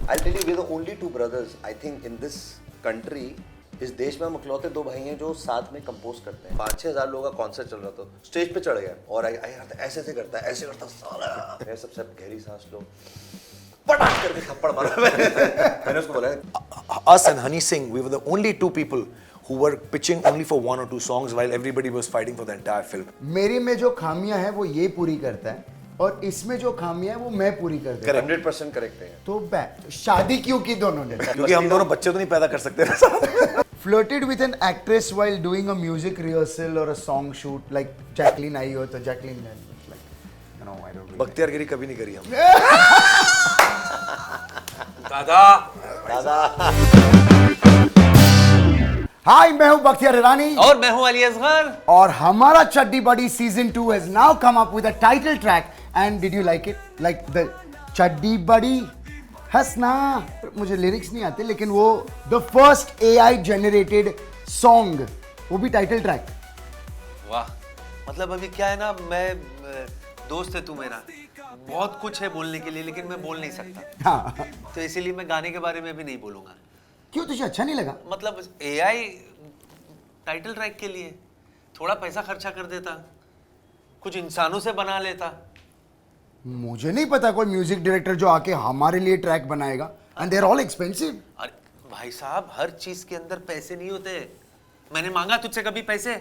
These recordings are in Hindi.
I'll tell you, we're the only two brothers, I think, in this country. इस देश में हम इकलौते दो भाई हैं जो साथ में कंपोज करते हैं। 5-6 हज़ार लोगों का कॉन्सर्ट चल रहा था, स्टेज पे चढ़ गया और ऐसे से करता है, ऐसे करता साला। मैं सबसे गहरी सांस लो, पटाख करके थप्पड़ मारा मैंने उसको बोला। Us and Honey Singh, we were the only two people who were pitching only for 1 or 2 songs while everybody was fighting for the entire film. मेरी में जो खामियां है वो ये पूरी करता है और इसमें जो खामियां है वो मैं पूरी कर देता हूं। 100% करेक्ट है। तो शादी क्यों की दोनों ने? क्योंकि हम दोनों बच्चे तो नहीं पैदा कर सकते ना। Flirted with an actress while doing a music rehearsal or a song shoot, like Jacqueline आई हो तो Jacqueline ने like, no, I don't really. बख्तियारगिरी कभी नहीं करी हम। दादा हाय, मैं हूं बख्तियार ईरानी और मैं हूं अली असगर और हमारा चड्डी बडी season 2 has now come up with a title track and did you like it? Like the चड्डी बडी हंसना, मुझे लिरिक्स नहीं आते लेकिन वो the first AI generated song, वो भी टाइटल ट्रैक। वाह, मतलब अभी क्या है ना, मैं दोस्त है तू मेरा, बहुत कुछ है बोलने के लिए लेकिन मैं बोल नहीं सकता। हाँ, तो इसीलिए मैं गाने के बारे में भी नहीं बोलूंगा। क्यों, तुझे अच्छा नहीं लगा? मतलब AI टाइटल ट्रैक के लिए थोड़ा पैसा खर्चा कर देता, कुछ इंसानों से बना लेता। मुझे नहीं पता कोई म्यूजिक डायरेक्टर जो आके हमारे लिए ट्रैक बनाएगा, and they are all expensive. अरे भाई साहब, हर चीज के अंदर पैसे नहीं होते। मैंने मांगा तुझसे कभी पैसे?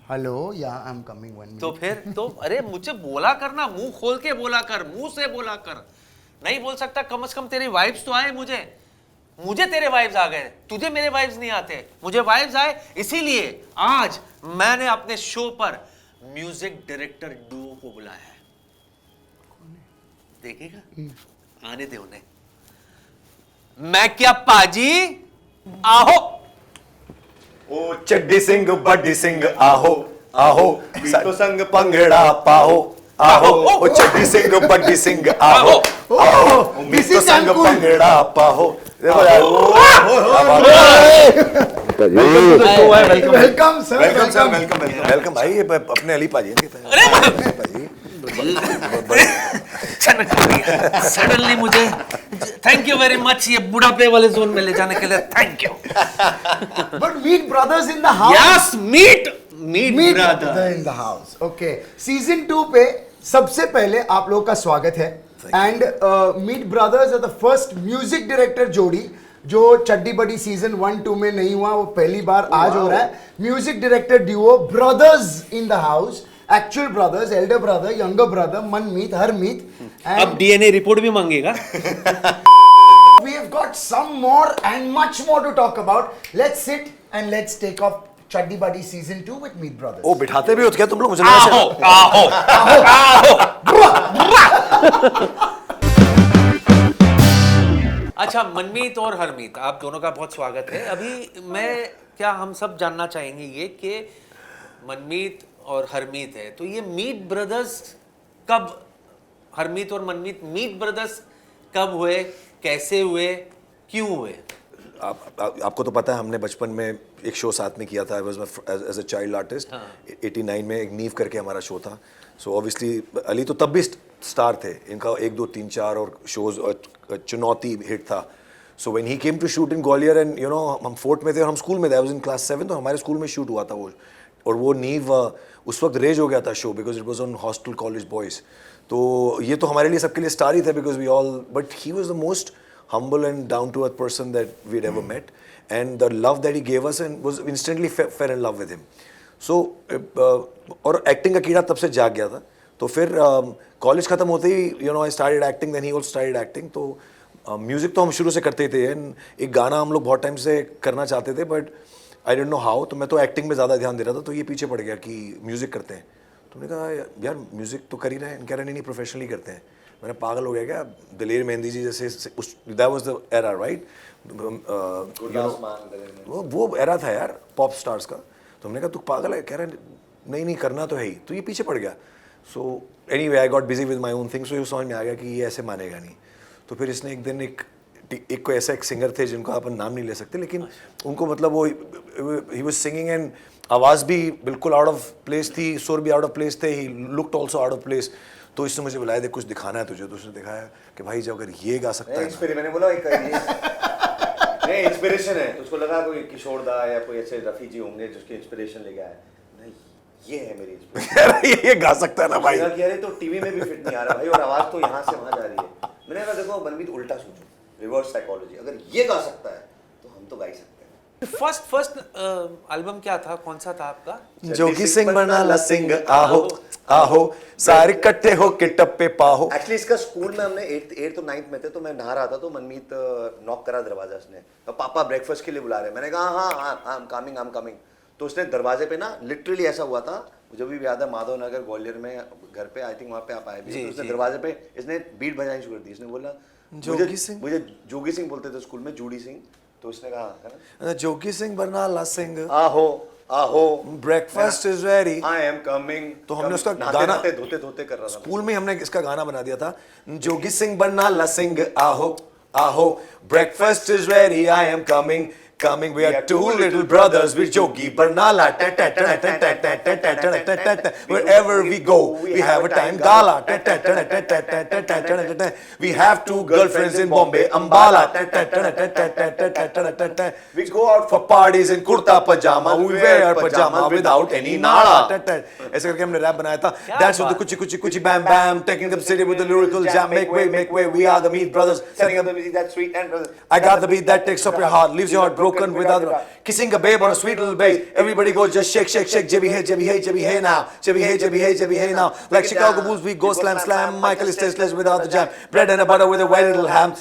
हेलो, या आई एम कमिंग वन। तो फिर तो अरे मुझे बोला करना, मुंह खोल के बोला कर, मुंह से बोला कर। नहीं बोल सकता, कम से कम तेरे वाइब्स तो आए मुझे तेरे वाइब्स आ गए, तुझे मेरे वाइब्स नहीं आते। मुझे वाइब्स आए, इसीलिए आज मैंने अपने शो पर म्यूजिक डायरेक्टर डुओ को बुलाया है। देखेगा? आने दे उन्हें। मैं क्या पाजी, आओ। ओ चड्डी सिंह बड्डी सिंह आहो आहो, तो संग पंगड़ा पाओ आहो। ओ चड्डी सिंह बड्डी सिंह आहो आहो, This is संग Ankur. पंगड़ा पाओ। देखो यार, वेलकम सर, वेलकम भाई, ये अपने अली पाजी सडनली मुझे थैंक यू वेरी मच ये बुढ़ापे वाले जोन में ले जाने के लिए thank you. But Meet brothers in the house. Yes, Meet brother in the house. Okay, season 2 पे सबसे पहले आप लोगों का स्वागत है। And Meet brothers are the first music director जोड़ी जो चड्डी बडी सीजन 1-2 में नहीं हुआ, वो पहली बार आज हो रहा है। Music director duo, brothers in the house, actual brothers, elder brother, younger brother, Manmeet, Harmeet. अब डीएनए रिपोर्ट भी मांगेगा। We have got some more and much more to talk about. Let's sit and let's take off Chaddi Buddy season 2 with Meet Brothers. ओ बिठाते भी हो क्या तुम लोग? मुझे अच्छा, मनमीत और हरमीत, आप दोनों का बहुत स्वागत है। अभी हम सब जानना चाहेंगे ये कि मनमीत और हरमीत है, तो ये मीट ब्रदर्स कब, हरमीत और मनमीत मीट ब्रदर्स कब हुए, कैसे हुए, क्यों हुए? आपको तो पता है, हमने बचपन में एक शो साथ में किया था। I was as a child artist. 89 में एक नीव करके हमारा शो था। सो ऑब्वियसली अली तो तब भी स्टार थे, इनका 1, 2, 3, 4 और शोज चुनौती हिट था। So when he came to shoot in Gwalior and you know, हम फोर्ट में थे और हम स्कूल में थे। आई वाज इन क्लास 7, तो हमारे स्कूल में शूट हुआ था वो। और वो नीव उस वक्त रेज हो गया था show, because it was on hostel college boys. तो ये तो हमारे लिए सबके लिए स्टार ही थे, because we all, but he was the most humble and down to earth person that we'd ever met, and the love that he gave us and was instantly fell in love with him. So और एक्टिंग का कीड़ा तब से जाग गया था। तो फिर कॉलेज खत्म होते ही you know I started acting, then he also started acting. तो म्यूजिक तो हम शुरू से करते ही थे, एंड एक गाना हम लोग बहुत टाइम से करना चाहते थे, but I don't know how. तो मैं तो एक्टिंग में ज़्यादा ध्यान दे रहा था, तो ये पीछे पड़ गया कि म्यूजिक करते हैं। तो मैंने कहा यार म्यूजिक तो कर ही रहे हैं, कह रहे नहीं प्रोफेशनली करते हैं। मैंने पागल हो गया क्या, दलेर मेहंदी जी जैसे उस that was the era right, वो एरा था यार पॉप स्टार्स का। तो हमने कहा तू पागल है, कह रहा नहीं करना तो है ही। तो ये पीछे पड़ गया। So anyway I got busy with my own thing. So ये समझ में आ गया कि ये ऐसे मानेगा नहीं। तो फिर इसने एक दिन एक कोई ऐसा एक सिंगर थे जिनका अपन नाम नहीं ले सकते, लेकिन उनको मतलब वो ही वाज सिंगिंग एंड आवाज़ भी बिल्कुल आउट ऑफ प्लेस थी, सुर भी आउट ऑफ प्लेस थे, he looked also out of place. तो इसने मुझे बुलाया, देख कुछ दिखाना है तुझे, तो उसने दिखाया कि भाई जब अगर ये गा सकता है ना, मैंने बोला नहीं इंस्पिरेशन है, तो उसको लगा कोई किशोर दा या कोई ऐसे रफी जी होंगे जिसके इंस्पिरेशन लेके आए, नहीं ये है मेरी इंस्पिरेशन। ये गा सकता है ना भाई। कह रहे तो टीवी में भी फिट नहीं आ रहा भाई, और आवाज तो यहाँ से वहाँ जा रही है। मैंने कहा देखो मनमीत उल्टा सोचो, रिवर्स साइकोलॉजी, अगर ये गा सकता है तो हम तो गा ही सकते हैं। फर्स्ट एल्बम क्या था, कौन सा था आपका? जोगी सिंह बरनाला सिंह आहो आहो सारे इकट्ठे हो के टप्पे पाहो। एक्चुअली इसका स्कूल में हमने 8th और 9th में थे, तो मैं नहा रहा था, तो मनमीत नॉक करा दरवाजा उसने, तो पापा ब्रेकफास्ट के लिए बुला रहे, मैंने कहा हाँ आई एम कमिंग। तो उसने दरवाजे पे ना लिटरली ऐसा हुआ था, मुझे भी याद है, माधव नगर ग्वालियर में घर पे, आई थिंक वहाँ पे आप आए भी, तो उसने दरवाजे पे इसने बीट बजानी शुरू कर दी, इसने बोला जोगी सिंह, मुझे जोगी सिंह बोलते थे स्कूल में, जूडी सिंह, तो उसने कहा है ना जोगी सिंह बरनाला सिंह आहो आहो breakfast is ready, I am coming. तो हमने उसका गाना धोते कर रहा था स्कूल में, हमने इसका गाना बना दिया था, जोगी सिंह बरनाला सिंह आहो आहो breakfast is ready, I am coming coming, we are two little brothers with Jogi Barnala, wherever we go we have a time gala, we have two girlfriends in Bombay Ambala, we go out for parties in kurta pajama, we wear pajama without any nala, ऐसे करके हमने रैप बनाया था, dance with the kuchi kuchi kuchi bam bam, taking the city with the lyrical jam, make way, we are the Meat Brothers, setting up the music that's sweet and I got the beat that takes up your heart, leaves your heart broken with other, kissing a babe on a sweet little bass, everybody go just shake jibby hey now, jibby hey now, like Chicago Bulls we go slam, Michael is tasteless without the jam, bread and a butter with a white little ham,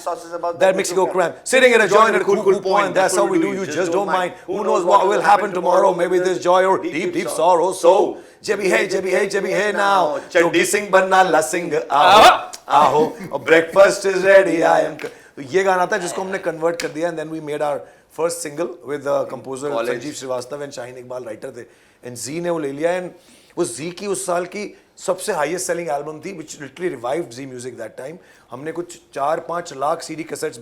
that Mexico cram, sitting in a joint at a cool point, that's how we do, you just don't mind, who knows what will happen tomorrow, maybe there's joy or deep sorrow, so jibby hey now, Jogi Singh Barnala Singh aho, breakfast is ready, I am, ये गाना था जिसको हमने कन्वर्ट कर दिया, and then we made our first single with composer Sanjeev Srivastava and Shaheen Iqbal writer थे, एंड जी ने वो ले लिया, एंड वो जी की उस साल की सबसे हाईएस्ट सेलिंग एल्बम थी, which literally revived Zee music that time. हमने कुछ 4-5 लाख सीडी कैसेट्स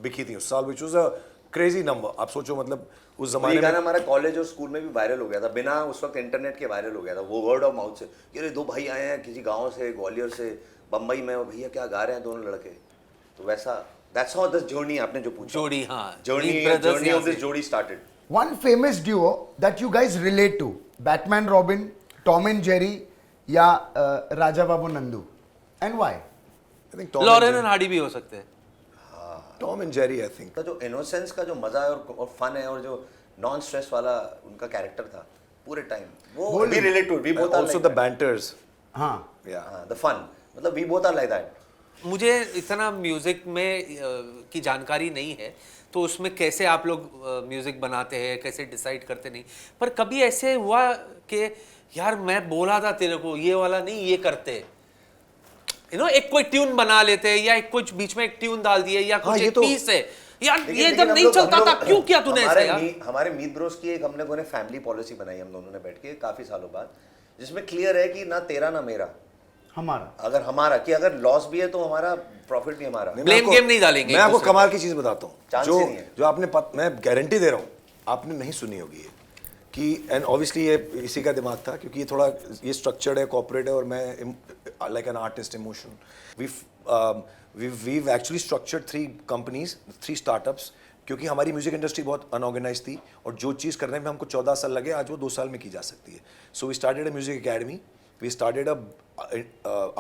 बिकी थी उस साल, which was a crazy number. आप सोचो, मतलब उस जमाने में हमारा कॉलेज और स्कूल में भी वायरल हो गया था, बिना उस वक्त इंटरनेट के वायरल हो गया था, वो वर्ड ऑफ माउथ से, ये दो भाई आए हैं किसी गाँव से, ग्वालियर से, बम्बई में, भैया क्या गा रहे हैं दोनों लड़के, तो वैसा that's how this journey आपने जो पूछा, जोड़ी, हाँ, journey of this जोड़ी started. One famous duo that you guys relate to, Batman Robin, Tom and Jerry या Raja Babu Nandu, and why? I think Tom Laurel and Hardy भी हो सकते हैं। Tom and Jerry I think. जो इनोसेंस का जो मजा है और फन है, और जो नॉन स्ट्रेस वाला उनका कैरेक्टर था पूरे टाइम, वो भी relate to, we both also the banters, हाँ या द फन, मतलब we both are like that. मुझे इतना म्यूजिक में की जानकारी नहीं है, तो उसमें कैसे आप लोग म्यूजिक बनाते हैं, कैसे डिसाइड करते नहीं, पर कभी ऐसे हुआ कि यार मैं बोला था तेरे को ये वाला नहीं, ये करते, एक कोई ट्यून बना लेते, या एक कुछ बीच में एक ट्यून डाल दिए, या कुछ एक पीस है यार, ये जब नहीं चलता था क्यों किया तूने ऐसे यार? हमारे मीत ब्रोस की एक हम लोगों ने फैमिली पॉलिसी बनाई हम दोनों ने बैठ के काफी सालों बाद, जिसमें क्लियर है कि ना तेरा ना मेरा, हमारा, अगर हमारा कि अगर लॉस भी है तो हमारा प्रॉफिट भी हमारा, ब्लेम गेम नहीं डालेंगे। मैं आपको कमाल की चीज बताता हूँ, जो आपने मैं गारंटी दे रहा हूँ आपने नहीं सुनी होगी ये, कि एंड ऑब्वियसली ये इसी का दिमाग था, क्योंकि ये थोड़ा ये स्ट्रक्चर्ड है, कॉर्पोरेट है, और मैं like an artist emotion, we've actually structured 3 companies, 3 startups, क्योंकि हमारी म्यूजिक इंडस्ट्री बहुत अनऑर्गेनाइज थी, और जो चीज़ करने में हमको 14 साल लगे, आज वो 2 साल में की जा सकती है। So we started a music academy, we started a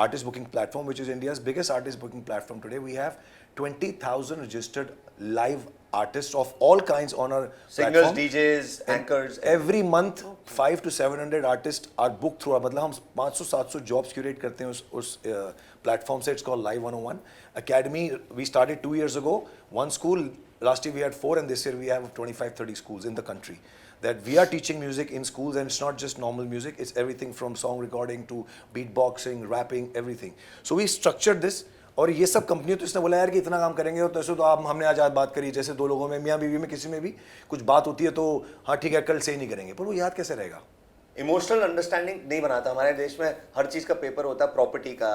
artist booking platform, which is India's biggest artist booking platform today. We have 20,000 registered live artists of all kinds on our singers, platform. DJs, anchors. Every month 500 to 700 artists are booked through, मतलब हम 500-700 jobs curate करते हैं उस platform से. It's called Live 101 Academy. We started 2 years ago. One school, last year we had 4, and this year we have 25-30 schools in the country. That we are teaching music in schools, and it's not just normal music, it's everything from song recording to beatboxing, rapping, everything. So we structured this, और ये सब कंपनी तो इसने बोला यार कि इतना काम करेंगे, और तो ऐसे तो आप हमने आज बात करी, जैसे 2 लोगों में, मियाँ बीवी में किसी में भी कुछ बात होती है तो हाँ ठीक है कल से ही नहीं करेंगे, पर वो याद कैसे रहेगा? इमोशनल अंडरस्टैंडिंग नहीं बनाता। हमारे देश में हर चीज का पेपर होता है, प्रॉपर्टी का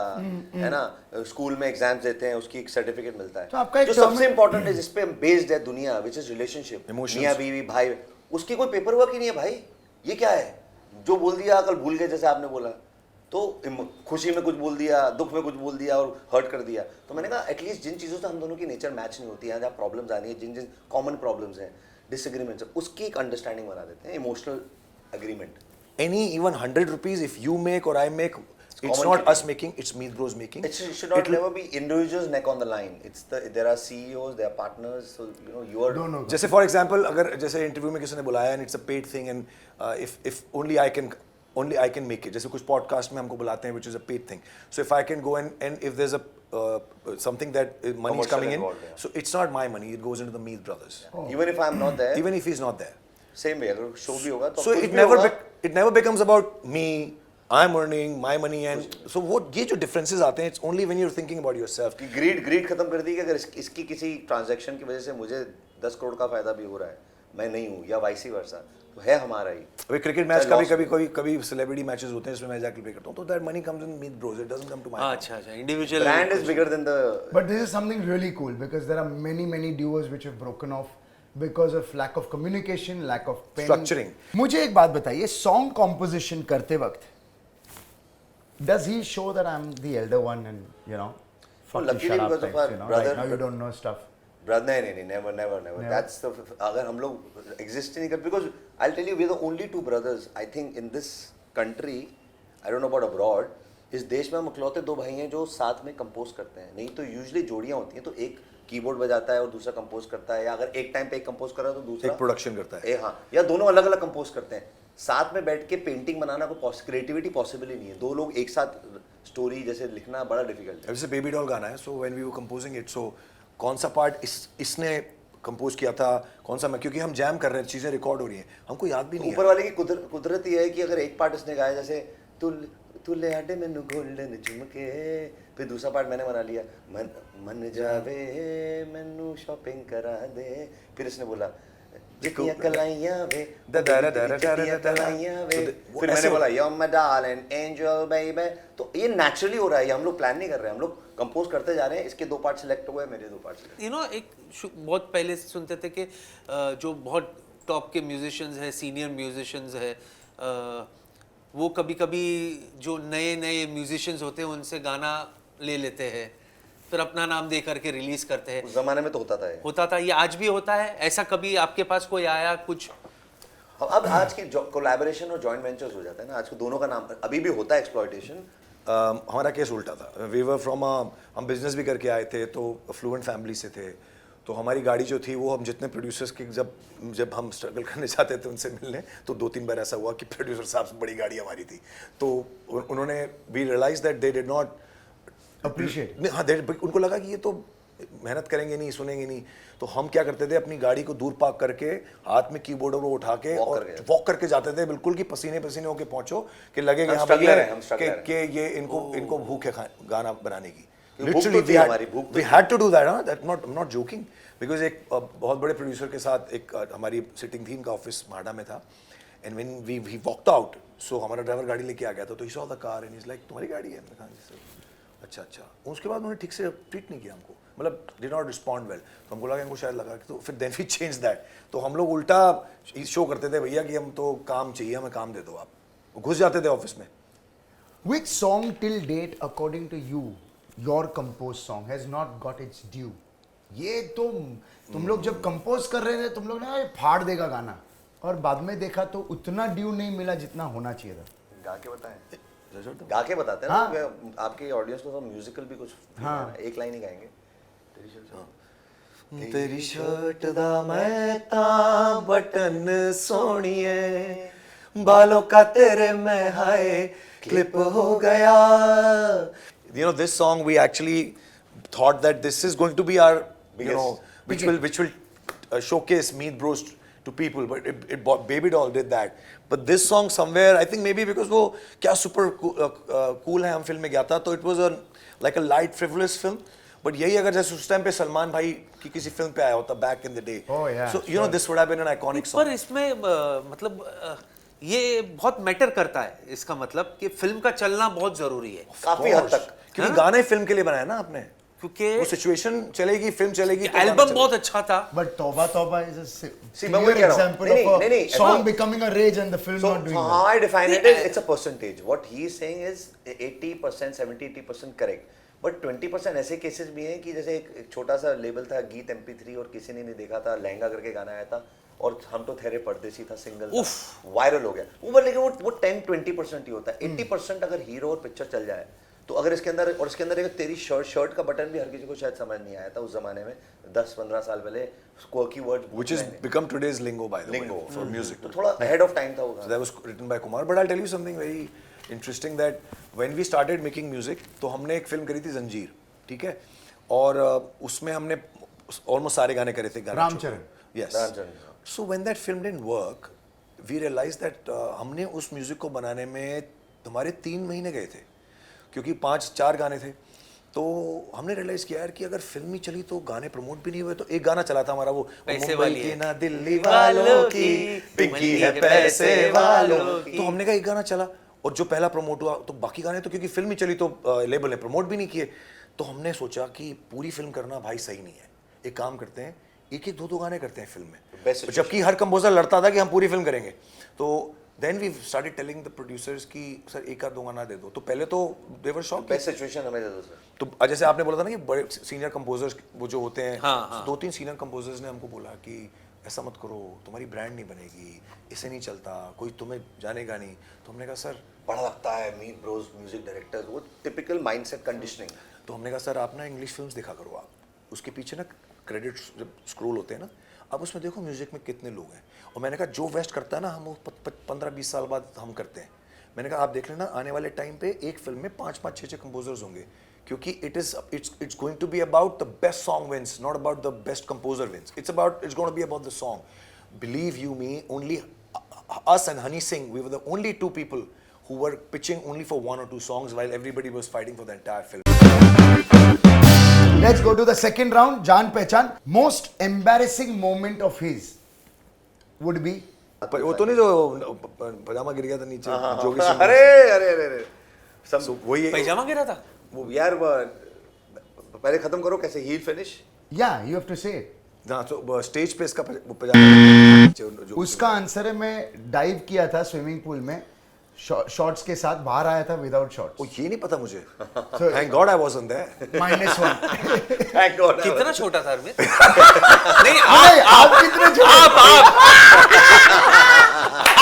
है ना, स्कूल में एग्जाम्स देते हैं, उसकी एक सर्टिफिकेट मिलता है, तो आपका जो सबसे इंपॉर्टेंट है, जिसपे बेस्ड है दुनिया, विच इज रिलेशनशिप, मियाँ बीवी, भाई, उसकी कोई पेपर वर्क ही नहीं है भाई। ये क्या है जो बोल दिया कल भूल गए, जैसे आपने बोला, तो खुशी में कुछ बोल दिया, दुख में कुछ बोल दिया और हर्ट कर दिया। तो मैंने कहा एटलीस्ट जिन चीज़ों से हम दोनों की नेचर मैच नहीं होती है, जहाँ प्रॉब्लम्स आनी है, जिन जिन कॉमन प्रॉब्लम्स हैं, डिसएग्रीमेंट्स, उसकी एक अंडरस्टैंडिंग बना देते हैं, emotional agreement. Any even 100 rupees, if you make or I make, it's common not keeping. us making, it's Meet Bros making. It should not never be individuals neck on the line. There are CEOs, there are partners, so you know you are. दोनों जैसे फॉर एग्जाम्पल अगर जैसे इंटरव्यू में किसी ने बुलाया and it's a paid thing and if only I can make it, जैसे कुछ पॉडकास्ट में हमको बुलाते हैं which is a paid thing, so if I can go and if there is a something that money is Commercial coming in, involved, yeah. So it's not my money, it goes into the Meet brothers, Even if I am not there, even if he is not there. same way अगर शो भी होगा तो So कुछ it भी never होगा, it never becomes about me, I'm earning my money, and so what ये जो differences आते हैं, it's only when you're thinking about yourself. कि ग्रीड खत्म कर दी कि अगर इसकी किसी ट्रांजैक्शन की वजह से मुझे 10 करोड़ का फायदा भी हो रहा है, मैं नहीं हूँ, या वाइस वर्सा, तो है हमारा ही। अभी क्रिकेट मैच चाहे कभी सेलिब्रिटी मैचेस होते हैं जिसमें मैं जाकर पे करता हूँ, तो that money comes in Meet bros, it doesn't come to my. अच्छा अच्छा, individual brand is bigger than the But this is something really cool because there are many duos which have broken off because of lack of communication, lack of pen. Structuring. मुझे एक बात बताइए, song composition करते वक्त does he show that I'm the elder one and you know fucking luckily shut up because of types, our you know, brother- right now you don't know stuff. नहीं, never. That's the अगर हम लोग exist ही नहीं कर, because I'll tell you we're the only two brothers I think in this country, I don't know about abroad, इस देश में हम इकलौते दो भाई हैं जो साथ में कंपोज करते हैं। नहीं तो यूजुअली जोड़ियाँ होती हैं, तो एक कीबोर्ड बजाता है और दूसरा कंपोज करता है, या अगर एक टाइम पे एक कंपोज कर रहा है तो दूसरा एक प्रोडक्शन करता है. हाँ, या दोनों अलग अलग कंपोज करते हैं। साथ में बैठ के पेंटिंग बनाना को क्रिएटिविटी पॉसिबल ही नहीं है, दो लोग एक साथ स्टोरी जैसे लिखना बड़ा डिफिकल्ट है। जैसे बेबी डॉल गाना है, so when we were composing it, so कौन सा पार्ट इसने कंपोज किया था, कौन सा मैं, क्योंकि हम जैम कर रहे हैं, चीजें रिकॉर्ड हो रही हैं, हमको याद भी नहीं ऊपर है. वाले की कुदरत ये है कि अगर एक पार्ट इसने गाया जैसे तू ले आडे मैनू गोल्डन झुमके, फिर दूसरा पार्ट मैंने बना लिया मन जावे मैनू शॉपिंग करा दे, फिर इसने बोला जितनी कलाइयां वे कलाइयां वे, फिर मैंने बोला yo my darling angel baby. तो ये नेचुरली हो रहा है, हम लोग प्लान नहीं कर रहे हैं, हम लोग कंपोज करते जा रहे हैं। इसके दो पार्ट सिलेक्ट हुए, मेरे दो पार्ट सिलेक्ट। यू नो एक बहुत पहले से सुनते थे कि जो बहुत टॉप के म्यूजिशियंस हैं, सीनियर म्यूजिशियंस हैं, वो कभी कभी जो नए नए म्यूजिशियंस होते हैं उनसे गाना ले लेते हैं, फिर अपना नाम दे करके रिलीज करते हैं। उस जमाने में तो होता था ये। होता था, ये आज भी होता है ऐसा? कभी आपके पास कोई आया कुछ? अब आज की कोलैबोरेशन और जॉइंट वेंचर्स हो जाता है ना, आज को दोनों का नाम अभी भी होता है एक्सप्लॉयटेशन। हमारा केस उल्टा था. वी वर फ्रॉम हम बिजनेस भी करके आए थे, तो फ्लुएंट फैमिली से थे, तो हमारी गाड़ी जो थी वो हम जितने प्रोड्यूसर्स के जब हम स्ट्रगल करने जाते थे उनसे मिलने, तो 2-3 बार ऐसा हुआ कि प्रोड्यूसर साहब से बड़ी गाड़ी हमारी थी, तो उन्होंने we realise that they did not appreciate. हाँ, उनको लगा कि ये तो मेहनत करेंगे नहीं, सुनेंगे नहीं, तो हम क्या करते थे, अपनी गाड़ी को दूर पार्क करके हाथ में कीबोर्ड वो उठा के और वॉक करके जाते थे, बिल्कुल कि पसीने पसीने होके पहुंचो कि लगेगा हाँ भैया कि ये इनको भूख है गाना बनाने की. Literally, we had to do that, huh? That I'm not joking, because एक बहुत बड़े प्रोड्यूसर के साथ एक हमारी सिटिंग थी, इनका ऑफिस माडा में था, and when we walked out, so हमारा ड्राइवर गाड़ी लेके आ गया था, तो he saw the car and he's like, तुम्हारी गाड़ी है? मैंने कहा अच्छा. उसके बाद उन्होंने ठीक से ट्रीट नहीं किया हमको, मतलब did not respond well, तो हमको लगा इनको शायद लगा कि, तो फिर then we changed that, तो हम लोग उल्टा शो करते थे, भैया कि हम तो काम चाहिए, हमें काम दे दो आप, घुस जाते थे ऑफिस में. Which song till date, according to you, your composed song has not got its due? ये तो तुम लोग जब कंपोज कर रहे थे, तुम लोग ने फाड़ देगा गाना, और बाद में देखा तो उतना ड्यू नहीं मिला जितना होना चाहिए था. गा के बताते हैं हाँ. ना, आपके ऑडियंस को तो म्यूजिकल भी कुछ, हाँ. एक लाइन ही गाएंगे। तेरी शर्ट दा मैं ता बटन सोनिए, बालों का तेरे में हाय क्लिप हो गया. You know, this song we actually thought that this is going to be our, you know, which will showcase Meet Bros to people, but Baby Doll did that. But this song somewhere, I think maybe because वो क्या super cool है, हम फिल्म में गया था, तो it was like a light frivolous film. But यही अगर जैसे उस टाइम पे सलमान भाई की किसी फिल्म पे आया होता back in the day, Oh, yeah, so you know this would have been an iconic song. पर इसमें मतलब ये बहुत मैटर करता है, इसका मतलब कि फिल्म का चलना बहुत जरूरी है काफी हद तक, क्योंकि गाना ही फिल्म के लिए बनाया ना आपने. क्योंकि वो सिचुएशन चलेगी, फिल्म चलेगी तो गाना एल्बम चलेगा। बहुत अच्छा था। But Toba Toba is a See, मैं वही clear कह रहा हूँ। example नहीं, of नहीं, a नहीं, song ऐसा- becoming a rage and the film So not doing how well. I define it is it's a percentage. What he is saying is 80%, 70-80% correct. But 20% ऐसे केसेस भी हैं कि जैसे एक छोटा सा लेबल था गीत MP3 और किसी ने नहीं देखा था, लहंगा करके गाना आया था और हम तो ठहरे परदेसी था, सिंगल था, वायरल हो गया वो। पर लेकिन वो 10-20% ही होता है। 80% अगर हीरो और पिक्चर चल जाए तो अगर इसके अंदर, और इसके अंदर एक तेरी शर्ट का बटन भी हर किसी को शायद समझ नहीं आया था उस जमाने में 10-15 साल पहले, quirky words Which is become today's lingo, by the lingo way, for music. तो थोड़ा ahead of time था वो So गाना। that was written by Kumar. But I'll tell you something very interesting that when we started making music, तो हमने एक फिल्म करी थी जंजीर, ठीक है? और उसमें हमने almost सारे गाने करे थे। Ramcharan. Yes. Ramcharan. So when that film didn't work, we realized that हमने उस म्यूजिक को बनाने में हमारे 3 महीने गए थे, क्योंकि 5-4 गाने थे। तो हमने रियलाइज किया यार कि अगर फिल्म ही चली तो गाने प्रमोट भी नहीं हुए। तो एक गाना चला था हमारा वो पैसे मुंबई वाली की है। ना दिल्ली वालों की पिंकी है पैसे वालों की। तो हमने कहा एक गाना चला और जो पहला प्रमोट हुआ, तो बाकी गाने तो क्योंकि फिल्म ही चली तो लेबल ने प्रमोट भी नहीं किए। तो हमने सोचा कि पूरी फिल्म करना भाई सही नहीं है, एक काम करते हैं, एक 2 गाने करते हैं फिल्म में। Best जबकि हर कंपोजर लड़ता था कि हम पूरी फिल्म करेंगे। तो then we started telling the producers कि सर एक आध 2 गाना दे दो। तो पहले तो they were shocked. Best situation हमें दे दो सर। तो जैसे आपने बोला था ना कि बड़े सीनियर कंपोजर्स वो जो होते हैं, हाँ। 2-3 सीनियर कंपोजर्स ने हमको बोला कि ऐसा मत करो, तुम्हारी ब्रांड नहीं बनेगी, इससे नहीं चलता, कोई तुम्हें जानेगा नहीं। तो हमने कहा सर, बड़ा लगता है मीट ब्रोज म्यूजिक डायरेक्टर्स, वो टिपिकल माइंडसेट कंडीशनिंग। तो हमने कहा सर आप ना इंग्लिश फिल्म्स देखा करो, आप उसके पीछे ना क्रेडिट्स जब स्क्रॉल होते हैं ना, अब उसमें देखो म्यूजिक में कितने लोग हैं। और मैंने कहा जो वेस्ट करता है ना, हम 15-20 साल बाद हम करते हैं। मैंने कहा आप देख लेना आने वाले टाइम पे एक फिल्म में 5-5, 6-6 कंपोजर्स होंगे, क्योंकि it's going to be about the best song wins, not about the best composer wins. It's going to be about the song. Believe you me, only us and Honey Singh, we were the only 2 people who were pitching only for 1 or 2 songs while everybody was fighting for the entire film. Let's go to the second round. Jaan Pehchan. Most embarrassing moment of his would be पर वो तो नहीं जो पजामा गिर गया था नीचे, जो भी अरे अरे अरे अरे सब वही है। पैजामा गिरा था। वो यार पहले खत्म करो कैसे he'll finish. yeah, you have to say it. हाँ, तो स्टेज पे इसका वो पजामा जो उसका आंसर है मैं डाइव किया था स्विमिंग पूल में शॉर्ट्स के साथ, बाहर आया था विदाउट वो शॉर्ट्स। ये नहीं पता मुझे। Thank God I wasn't there. -1। Thank God. कितना छोटा था अरविंद? नहीं नहीं, आप कितने छोटे?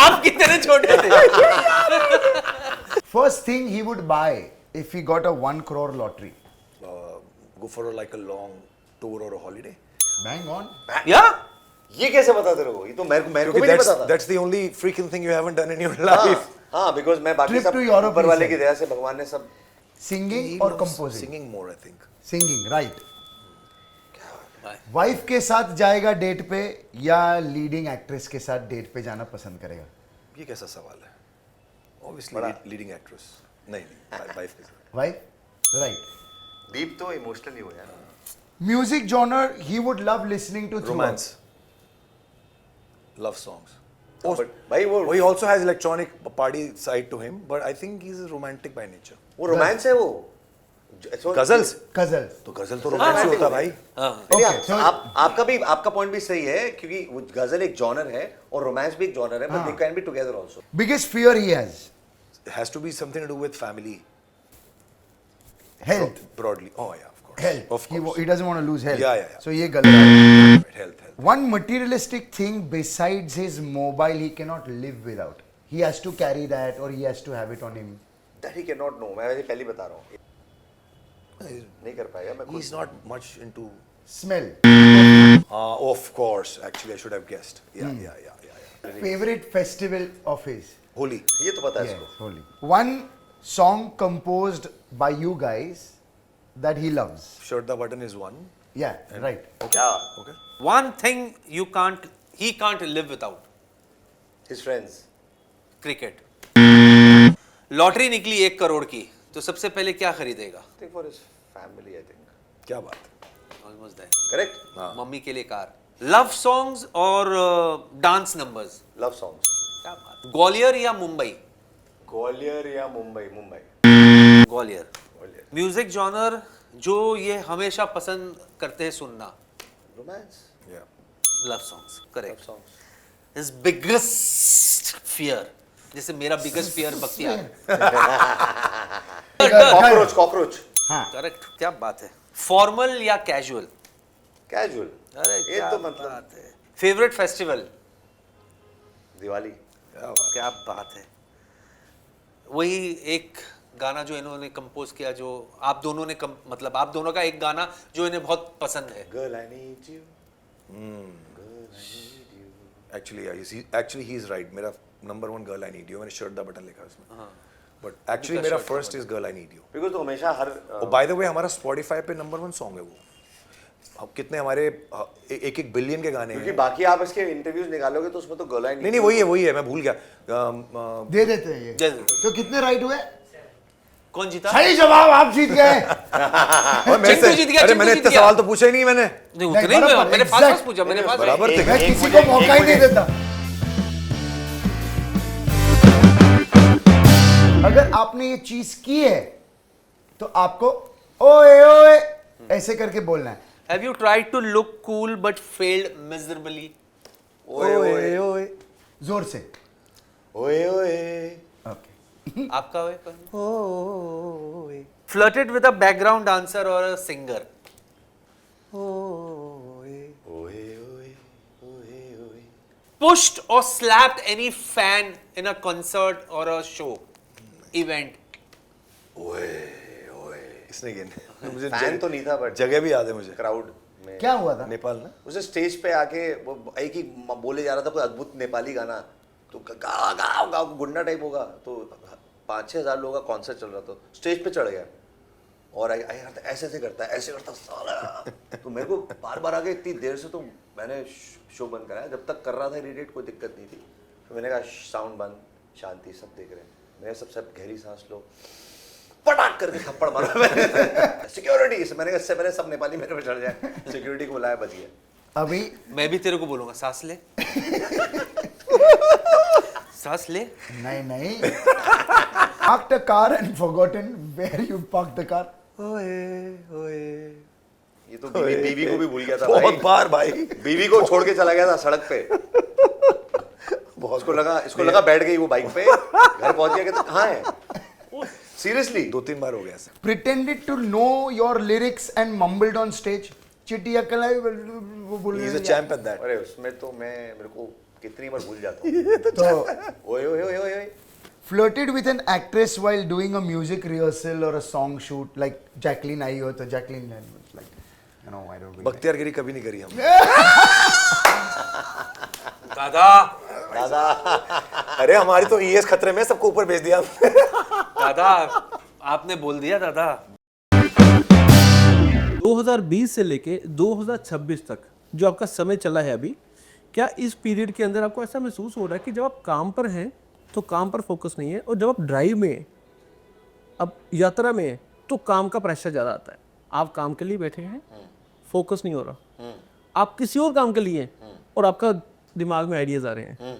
आप कितने छोटे थे? First thing he would buy if he got a 1 crore lottery. Go for like a long tour or a holiday. Bang on. या ये कैसे पता तेरे को? ये तो मेरे को भी नहीं पता था। That's the only freaking thing you haven't done in your life. हाँ, बिकॉज मैं बाकी Trip सब to Europe ऊपर वाले he की said. दया से भगवान ने सब। Singing He or loves composing? Singing more, I think. Singing, right. Wife के साथ जाएगा डेट पे या लीडिंग एक्ट्रेस के साथ डेट पे जाना पसंद करेगा? ये कैसा सवाल है? Obviously leading actress. नहीं, wife के साथ। Wife, right. दीप तो इमोशनली हो यार। Music genre he would love listening to throughout. Romance. Love songs. but भाई वो He also has electronic party side to him, but I think he's romantic by nature. वो रोमांस है वो। गजल्स? गजल. तो गजल तो रोमांस ही होता है भाई। नहीं, Okay, so- आपका पॉइंट भी सही है क्योंकि वो गजल एक जॉनर है और रोमांस भी एक जॉनर है, but they can be together also. Biggest fear he has? It has to be something to do with family. Health. Broadly. Oh yeah, of course. Health. Of course. He doesn't want to lose health. Yeah. So ये गलत है. Health. One materialistic thing besides his mobile he cannot live without. He has to carry that or he has to have it on him. That he can not know. मैं वैसे पहले बता रहा हूँ, नहीं कर पाएगा। मैं He's not much into. Smell. Of course. Actually, I should have guessed. Yeah. Favorite festival of his? Holi. ये तो पता है Yes, इसको। holy. One song composed by you guys that he loves. Shirt the button is one. Yeah, right. क्या? Okay. One thing he can't live without. His friends. Cricket. Lottery निकली 1 करोड़ की, तो सबसे पहले क्या खरीदेगा? I think for his family, I think. क्या बात है? Almost that. Correct? मम्मी के लिए कार। लव सॉन्ग्स और डांस नंबर्स? Love songs. क्या बात। ग्वालियर या मुंबई? ग्वालियर या मुंबई? मुंबई। ग्वालियर। म्यूजिक जॉनर जो ये हमेशा पसंद करते हैं सुनना? Romance, love songs, correct. Songs. His biggest fear, जैसे मेरा biggest fear Bakhtiyar. Cockroach, cockroach. हाँ. करेक्ट, क्या बात है. फॉर्मल या कैजुअल? कैजुअल. अरे ये क्या तो मतलब बात है. Favourite festival? दिवाली. क्या बात है. वही एक गाना जो इन्होंने कंपोज किया, जो आप दोनों ने मतलब आप दोनों का एक गाना जो इन्हें बहुत पसंद है. Girl I need you. Actually he is right. मेरा नंबर 1 गर्ल आई नीड यू. मैंने शर्ट दा बटन लिखा है उसमें. बट एक्चुअली मेरा first is girl I need you. Because तो हमेशा हर और बाय द वे हमारा स्पॉटिफाई पे नंबर 1 सॉन्ग है वो. अब कितने हमारे 1 बिलियन के गाने क्योंकि हैं. बाकी आप इसके इंटरव्यूज निकालोगे तो उसमें तो गर्ल आई नीड. नहीं वही है मैं भूल गया. दे देते हैं ये. दे देते हैं. तो कितने राइट हुए? कौन जीता? सही जवाब, आप जीत गए. चिंटू जीत गया. अरे चिंटू मैंने जीत इतना गया. सवाल तो पूछा ही नहीं मैंने. नहीं उतने ही बराबर, मैंने exact. फास्ट पूछा. मैंने फास्ट बराबर थे. मैं एक किसी मुझे- को मौका ही नहीं देता. अगर आपने ये चीज की है तो आपको ओए ओए ऐसे करके बोलना है. Have you tried to look cool but failed miserably? ओए ओए ओए जोर से. ओए ओए. ओके. आपका flirted with a background dancer or a singer? ओए ओए ओए ओए. Pushed or slapped any fan in a concert or a show event? ओए ओए. इसने गिन मुझे फैन तो नहीं था बट जगह भी याद है मुझे. क्राउड में. क्या हुआ था? नेपाल ना. उसे स्टेज पे आके वो एक ही बोले जा रहा था कोई अद्भुत नेपाली गाना, तो गाओ गाओ गाओ गुंडा टाइप होगा, तो 5-6 हजार लोगों का कॉन्सर्ट चल रहा था, स्टेज पे चढ़ गया और आई यार ऐसे ऐसे करता है, ऐसे करता साला. तो मेरे को बार बार आके इतनी देर से, तो मैंने शो बंद कराया. जब तक कर रहा था इरिटेट कोई दिक्कत नहीं थी. तो मैंने कहा साउंड बंद, शांति, सब देख रहे हैं. मैंने सब गहरी सांस लो, पटाक करके थप्पड़ मारा मैंने. सिक्योरिटी से मैंने कहा इससे पहले सब नेपाली मेरे पे चढ़ जाए. सिक्योरिटी को बुलाया, बच गया. अभी मैं भी तेरे को बोलूंगा सांस ले. सांस ले. नहीं नहीं. Parked a car and forgotten where you parked the car. ये तो बीवी को भी भूल गया था बहुत भाई. बार भाई. बीवी को छोड़ के चला गया था सड़क पे. इसको लगा बैठ गई वो बाइक पे, घर पहुंच गया, कहता कहाँ है. सीरियसली 2-3 बार हो गया ऐसा. Pretended to know your lyrics and mumbled on stage. चिट्टी अकल है वो बोल He is a रहे champ at that. अरे उसमें तो मेरे को कितनी बार भूल जाता हूँ. तो ओए ओए ओए ओए. flirted with an actress while doing a music rehearsal or a song shoot, like Jacqueline आई हो तो Jacqueline was like, you know, I don't really. बख्तियारगिरी कभी नहीं करी हमने. दादा अरे हमारी तो ईएस खतरे में, सबको ऊपर भेज दिया. दादा आपने बोल दिया दादा. 2020 से लेके 2026 तक जो आपका समय चला है अभी, क्या इस पीरियड के अंदर आपको ऐसा महसूस हो रहा है कि जब आप काम पर हैं तो काम पर फोकस नहीं है, और जब आप ड्राइव में, अब यात्रा में हैं, तो काम का प्रेशर ज़्यादा आता है. आप काम के लिए बैठे हैं, फोकस नहीं हो रहा, आप किसी और काम के लिए हैं और आपका दिमाग में आइडियाज आ रहे हैं.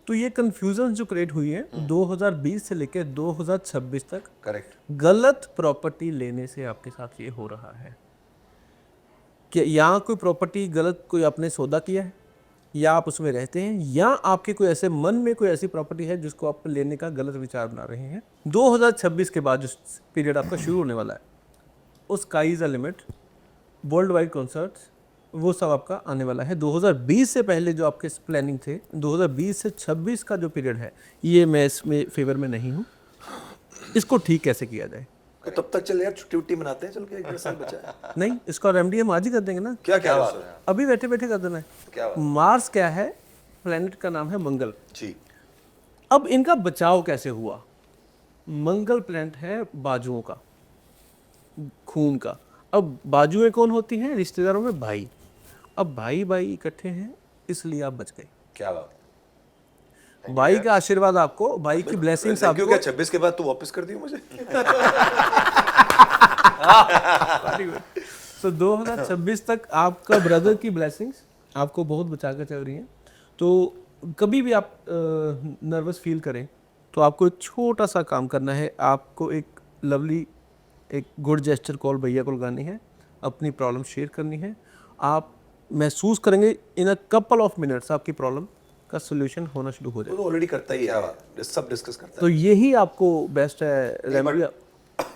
तो ये कंफ्यूजन जो क्रिएट हुई है 2020 से लेकर 2026 तक, करेक्ट. गलत प्रॉपर्टी लेने से आपके साथ ये हो रहा है. कि यहाँ कोई प्रॉपर्टी गलत कोई आपने सौदा किया है, या आप उसमें रहते हैं, या आपके कोई ऐसे मन में कोई ऐसी प्रॉपर्टी है जिसको आप लेने का गलत विचार बना रहे हैं. 2026 के बाद जो पीरियड आपका शुरू होने वाला है, उस sky is a limit, world wide concerts, वो सब आपका आने वाला है. 2020 से पहले जो आपके प्लानिंग थे, 2020 से 26 का जो पीरियड है, ये मैं इसमें फेवर में नहीं हूँ. इसको ठीक कैसे किया जाए? तो तब तक चल यार, छुट्टी उट्टी मनाते हैं, चल के 1-2 साल बचा है. नहीं, इसका रेमेडी हम आज ही कर देंगे ना. क्या क्या बात है? है. अभी बैठे बैठे कर देना है. क्या बात. मार्स क्या है? प्लेनेट का नाम है मंगल. जी. अब इनका बचाव कैसे हुआ? मंगल प्लेनेट है बाजुओं का, खून का. अब बाजुएं कौन होती हैं? रिश्तेदारों में भाई. अब भाई भाई इकट्ठे हैं, इसलिए आप बच गए. क्या बात. भाई का आशीर्वाद आपको, भाई की ब्लेसिंग्स Thank you. आपको. क्या 26 के बाद तू वापस कर दियो मुझे? तो 2026 तक आपका ब्रदर की ब्लेसिंग्स आपको बहुत बचा कर चल रही हैं. तो कभी भी आप नर्वस फील करें तो आपको एक छोटा सा काम करना है. आपको एक लवली एक गुड जेस्चर कॉल भैया को लगानी है, अपनी प्रॉब्लम शेयर करनी है, आप महसूस करेंगे इन अ कपल ऑफ मिनट्स आपकी प्रॉब्लम का सोल्यूशन होना शुरू हो जाएगा। वो तो ऑलरेडी करता ही है, सब डिस्कस करता तो यही आपको बेस्ट है रेमेडी। है।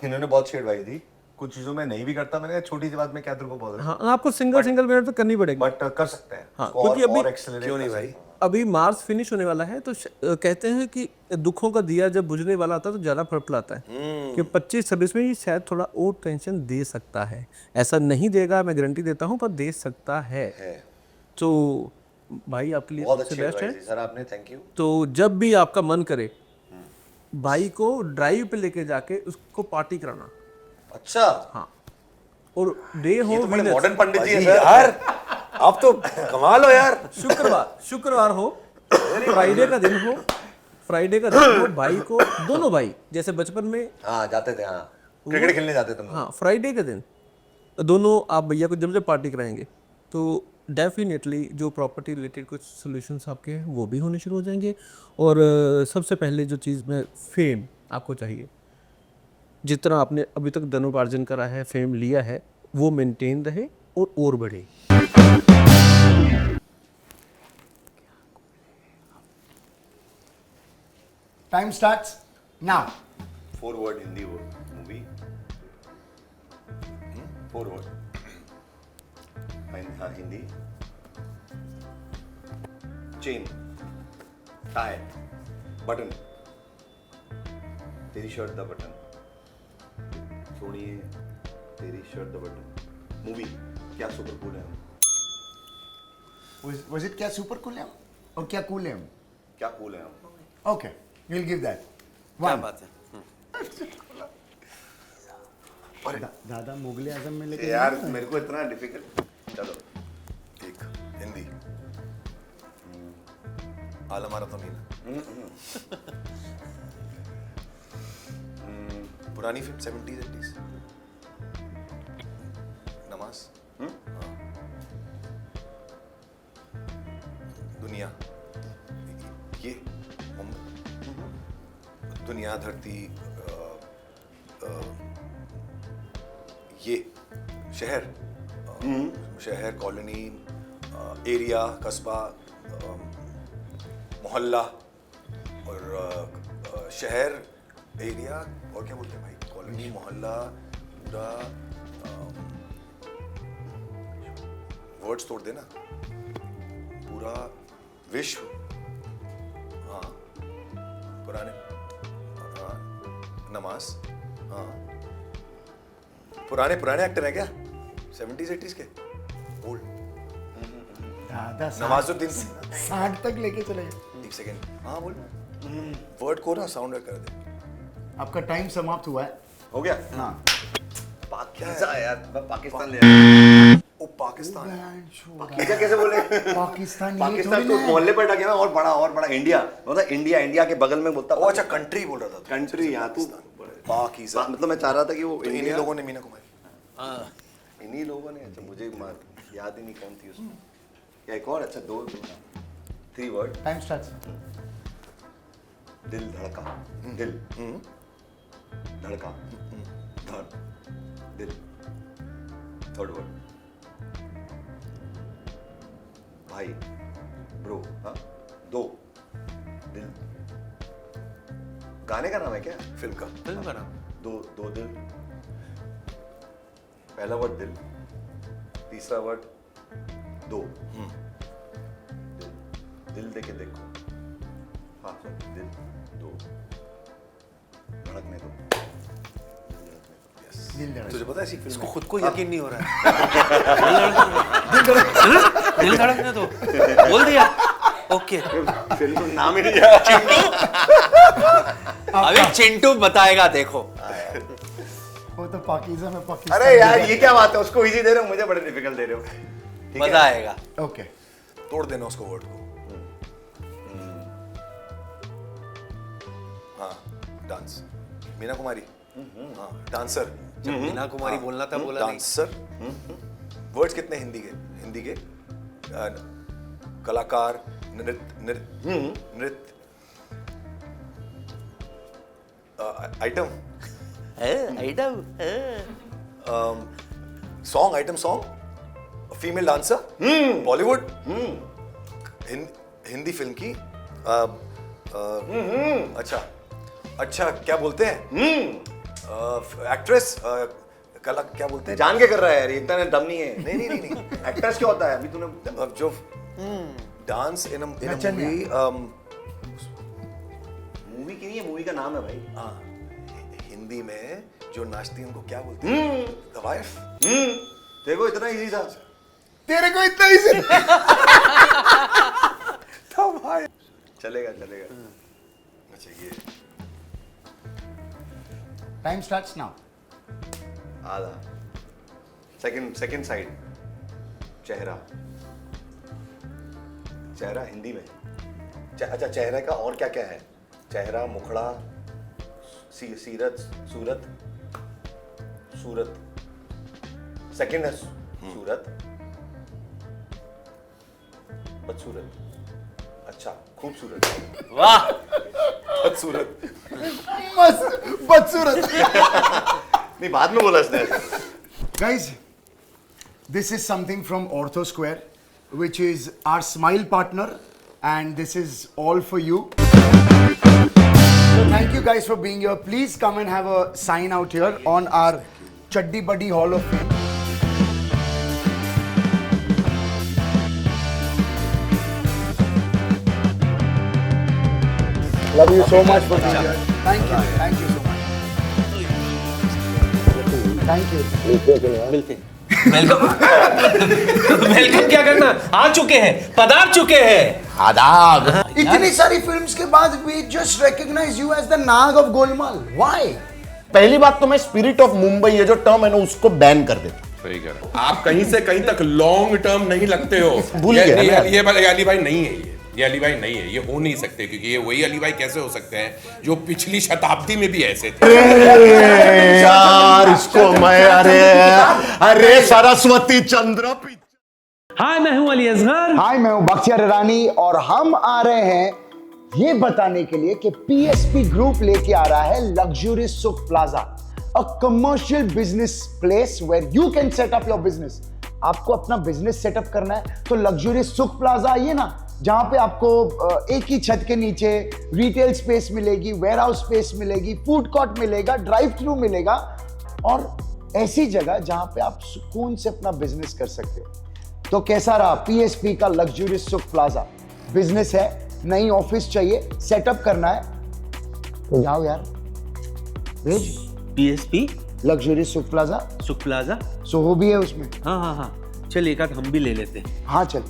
इन्होंने बहुत शेड भाई दी, कुछ चीजों में नहीं भी करता, मैंने छोटी सी बात में क्या तेरे को बोल रहा हाँ, आपको सिंगल मिनट तो करनी पड़ेगी। बट कर सकते हैं हाँ, उसको क्योंकि अभी- और accelerate क्यों नहीं कर भाई? सकते हैं। अभी मार्च फिनिश होने वाला है, तो कहते हैं कि दुखों का दिया जब बुझने वाला आता है तो ज़्यादा फड़फड़ाता है, कि 25-26 में ये शायद थोड़ा और टेंशन दे सकता है। ऐसा नहीं देगा, मैं गारंटी देता हूँ, पर दे सकता है। तो भाई आपके लिए बहुत सबसे अच्छी बेस्ट है। एडवाइस दी सर आपने, थैंक यू। तो जब भी आपका मन करे, भाई को ड्राइव पे लेके जाके उसको पार्टी कराना। अच्छा, हाँ, और डे हो ये तो बड़े Venus, मॉडर्न पंडित जी हैं है सर। यार, आप तो कमाल हो यार। शुक्रवार हो, फ्राइडे का दिन हो, भाई को, दोनों भाई जैसे बचपन में, हाँ जाते थे, हाँ क्रिकेट खेलने जाते थे हम लोग। हाँ फ्राइडे के दिन दोनों आप भैया को जब पार्टी कराएंगे तो डेफिनेटली जो प्रॉपर्टी रिलेटेड कुछ सॉल्यूशंस आपके हैं वो भी होने शुरू हो जाएंगे। और सबसे पहले जो चीज़ में फेम आपको चाहिए, जितना आपने अभी तक धनोपार्जन करा है, फेम लिया है, वो मेंटेन रहे और बढ़े। Time starts now. 4 word Hindi movie, 4 word. हाँ हिंदी, चेन, टाई, बटन, तेरी शर्ट द बटन, सोनिए तेरी शर्ट द बटन। मूवी क्या सुपर कूल है हम, Was it क्या सुपर कूल है और क्या कूल है? क्या कूल है हम। ओके, we'll give that क्या one. बात है। दादा मुगले आजम में लेके यार मेरे को इतना डिफिकल्ट। चलो एक हिंदी, आलमारा तो मीना, पुरानी फिल्म 70s 80s, नमाज, हाँ। दुनिया, ये दुनिया, धरती, ये शहर, शहर, कॉलोनी, एरिया, कस्बा, मोहल्ला, और शहर, एरिया, और क्या बोलते हैं भाई, कॉलोनी, मोहल्ला, पूरा, वर्ड्स तोड़ देना, पूरा विश्व, हाँ, पुराने, हाँ, नमाज, हाँ, पुराने एक्टर हैं क्या 70s 80s के, ओल्ड, दादा नवाजुद्दीन, 60 तक लेके चले। एक सेकेंड, हाँ बोल, वर्ड को ना साउंड कर दे। आपका टाइम समाप्त हुआ है। हो गया। हाँ, पाकिस्तान यार, मैं पाकिस्तान ले आया। ओ पाकिस्तान, पाकिस्तान कैसे बोले? पाकिस्तान ये पाकिस्तान थोड़ी तो ना है। मोहल्ले पर डाके ना, और बड़ा इंडिया, मतलब इंडिया के बगल में बोलता। ओ अच्छा कंट्री बोल रहा था तू। कंट्री, यहाँ तू पाकिस्तान, मतलब मैं चाह रहा था कि वो तो इन्हीं इंडिया, लोगों ने मीना कुमारी, हाँ, इन्हीं लोगों ने, अच्छा मुझे याद ही नहीं कौन थी उसमें, या एक और, अच्छा 3 वर्ड, टाइम स्टार्ट्स। दिल धड़का, दिल धड़का, धड़, दिल, 3rd वर्ड, भाई, ब्रो, हाँ, 2, दिल, गाने का नाम है क्या? फिल्म का, फिल्म का नाम। दो दिल, पहला वर्ड दिल, तीसरा वर्ड 2, दिल देके देखो, हाँ दिल 2, धड़कने दो, दिल धड़क। तुझे पता है ऐसी फिल्म इसको है? खुद को यकीन नहीं हो रहा है। दिल धड़कने दो, बोल दिया। ओके, फिल्म का नाम ही नहीं याद। अभी चिंटू बताएगा, देखो। वो तो पाकिस्तान में पाकिस्तान। अरे यार ये क्या बात है, उसको इजी दे रहे हो, मुझे बड़े डिफिकल्ट दे रहे हो। ठीक है? मजा आएगा। ओके, तोड़ देना उसको वर्ड को। हाँ, डांस, मीना कुमारी, हाँ, डांसर, जब मीना कुमारी बोलना था बोला नहीं। डांसर, वर्ड्स कितने हिंदी के, कलाकार, नृत्य, item, I do song item song female dancer Bollywood Hindi film की अच्छा अच्छा क्या बोलते हैं एक्ट्रेस कला क्या बोलते हैं जान के कर रहा है यार, इतना दम नहीं है। नहीं नहीं नहीं नहीं एक्टर्स क्या होता है अभी तूने? अब जो डांस इन नचनिया। मूवी मूवी की नहीं है, मूवी का नाम है भाई। हिंदी में जो नाचती है उनको क्या बोलते हैं द वाइफ देखो इतना इजी था। तेरे को इतना ही चलेगा चलेगा। अच्छा ये टाइम स्टार्ट्स नाउ। आधा सेकंड साइड चेहरा। चेहरा हिंदी में अच्छा चेहरे का और क्या क्या है? चेहरा, मुखड़ा, सीरत, सूरत, सूरत सेकंड है सूरत, बदसूरत। अच्छा खूबसूरत, वाह बदसूरत मस्त बदसूरत। नहीं बाद में बोला इसने। Guys, this is something from Ortho Square, which is our smile partner, and this is all for you. So thank you guys for being here. Please come and have a sign out here on our Chaddi Buddy Hall of Fame. Love you so much for being here. Thank you so much. Thank you. Welcome welcome क्या करना, आ चुके हैं, पधार चुके हैं। आदाब। इतनी सारी फिल्म्स के बाद we just recognize you as the Nag of Golmaal. Why? पहली बात तो मैं स्पिरिट ऑफ मुंबई ये जो टर्म है ना उसको बैन कर देता। सही कह रहे हो। आप कहीं से कहीं तक लॉन्ग टर्म नहीं लगते हो। भूल ये गया नहीं, ना। ये अली भाई नहीं है। ये अली भाई नहीं है, ये हो नहीं सकते, क्योंकि ये वही अली भाई कैसे हो सकते हैं जो पिछली शताब्दी में भी ऐसे थे। अरे यार इसको मैं अरे सरस्वती चंद्र हाय, मैं हूं अली असगर। हाय, मैं हूं बख्तियार ईरानी और हम आ रहे हैं ये बताने के लिए कि पीएसपी ग्रुप लेके आ रहा है luxury Sukh plaza, a commercial business place where you can set up your business. आपको अपना बिजनेस सेटअप करना है तो लग्जरी सुख प्लाजा आइए ना, जहां पे आपको एक ही छत के नीचे रिटेल स्पेस मिलेगी, वेयरहाउस स्पेस मिलेगी, फूड कोर्ट मिलेगा, ड्राइव थ्रू मिलेगा और ऐसी जगह जहां पे आप सुकून से अपना बिजनेस कर सकते हो। तो कैसा रहा पीएसपी का लग्जरी सुख प्लाजा? बिजनेस है, नई ऑफिस चाहिए, सेटअप करना है तो जाओ यार, भेज पीएसपी लग्जरी सुख प्लाजा। सुख प्लाजा। सोहो भी है उसमें। हाँ हाँ हाँ, चल एक आध हम भी ले लेते हैं। हाँ चल।